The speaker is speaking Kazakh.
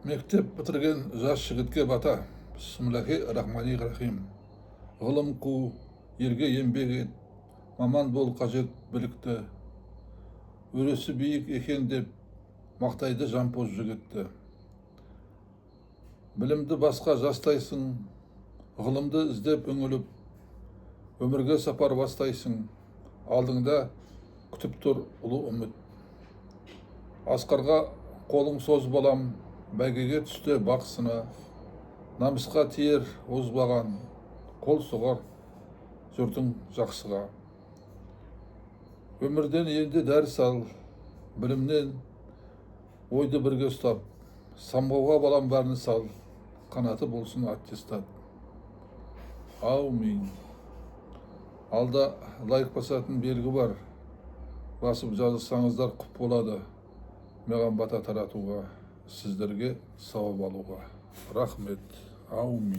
Mектеп бітірген жас жігітке бата. Бисмиллахи-рахмани-рахим. Ғылым қу, елге еңбек ет, маман бол қажет білікті. Өресі биік екен деп мақтайды жампоз жігітті. Білімді басқа жастайсың, ғылымды іздеп үңіліп, өмірге сапар бастайсың, алдыңда күтіп тұр ұлы үміт. Асқарға қолың соз балам, бәйгеге түсті бақсына, намысқа тиер озбаған, қол соғар жұртың жақсыға. Өмірден енді дәріс ал, білімнен ойды бірге ұстап, самғауға балам бәрін сал, қанаты болсын аттестат. Аумин. Алда лайк басатын белгі бар, басып жазсаңыздар құп болады. Маған бата таратуға, сіздерге сауап алуға. Рахмет. Аумин.